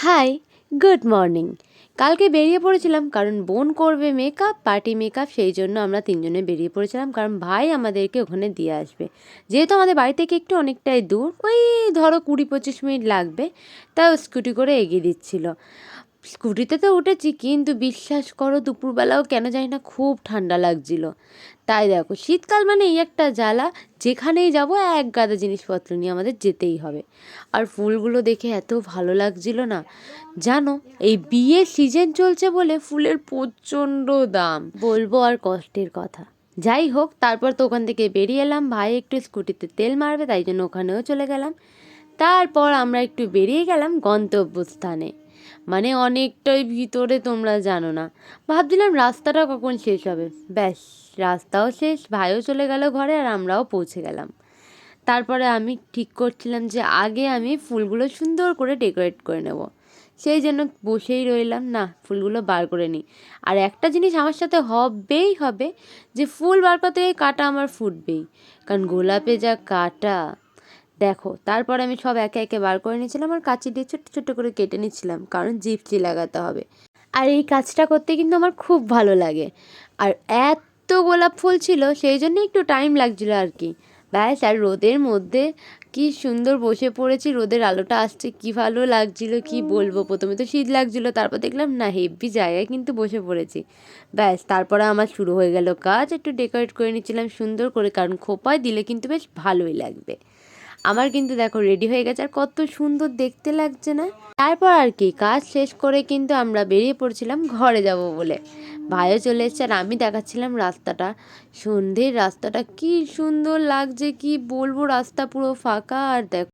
High, good morning. কালকে বেরিয়ে পড়েছিলাম কারণ বোন করবে মেকআপ, পার্টি মেকআপ, সেই জন্য আমরা তিনজনে বেরিয়ে পড়েছিলাম কারণ ভাই আমাদেরকে ওখানে দিয়ে আসবে। যেহেতু আমাদের বাড়ি থেকে একটু অনেকটাই দূর, ওই ধরো 20-25 মিনিট লাগবে, তাও স্কুটি করে এগিয়ে দিচ্ছিল। স্কুটিতে তো উঠেছি, কিন্তু বিশ্বাস করো দুপুরবেলাও কেন জানি না খুব ঠান্ডা লাগছিল। তাই দেখো, শীতকাল মানে এই একটা জ্বালা, যেখানেই যাব এক গাদা জিনিসপত্র নিয়ে আমাদের যেতেই হবে। আর ফুলগুলো দেখে এত ভালো লাগছিল না, জানো এই বিয়ের সিজন চলছে বলে ফুলের প্রচণ্ড দাম, বলবো আর কষ্টের কথা। যাই হোক, তারপর তো ওখান থেকে বেরিয়ে এলাম, ভাই একটু স্কুটিতে তেল মারবে তাই জন্য ওখানেও চলে গেলাম। তারপর আমরা একটু বেরিয়ে গেলাম গন্তব্যস্থানে, মানে অনেকটাই ভিতরে, তোমরা জানো না। ভাবছিলাম রাস্তাটা কখন শেষ হবে, ব্যাস রাস্তাও শেষ, ভাইও চলে গেল ঘরে আর আমরাও পৌঁছে গেলাম। তারপরে আমি ঠিক করছিলাম যে আগে আমি ফুলগুলো সুন্দর করে ডেকোরেট করে নেব, সেই জন্য বসেই রইলাম, না ফুলগুলো বার করে নিই। আর একটা জিনিস আমার সাথে হবেই হবে, যে ফুল বার করতে গিয়ে কাঁটা আমার ফুটবেই, কারণ গোলাপে যা কাঁটা দেখো। তারপর আমি সব একে একে বার করে নিয়েছিলাম আর কাঁচি দিয়ে ছোট্ট ছোট্ট করে কেটে নিচ্ছিলাম, কারণ জিপসি লাগাতে হবে। আর এই কাজটা করতে কিন্তু আমার খুব ভালো লাগে। আর এত গোলাপ ফুল ছিল, সেই জন্য একটু টাইম লাগছিলো আর কি। ব্যাস, আর রোদের মধ্যে কি সুন্দর বসে পড়েছি, রোদের আলোটা আসছে, কি ভালো লাগছিল কি বলবো। প্রথমে তো শীত লাগছিল, তারপর দেখলাম না হেভি জায়গায় কিন্তু বসে পড়েছি। ব্যাস, তারপরে আমার শুরু হয়ে গেল কাজ, একটু ডেকোরেট করে নিচ্ছিলাম সুন্দর করে, কারণ খোপায় দিলে কিন্তু বেশ ভালোই লাগবে। আমার কিন্তু দেখো রেডি হয়ে গেছে, আর কত সুন্দর দেখতে লাগছে না। তারপর আর কি কাজ শেষ করে কিন্তু আমরা বেরিয়ে পড়ছিলাম ঘরে যাব বলে। ভাইও চলে এসছে আর আমি দেখাচ্ছিলাম রাস্তাটা, সন্ধ্যের রাস্তাটা কি সুন্দর লাগছে কি বলবো, রাস্তা পুরো ফাঁকা। আর দেখো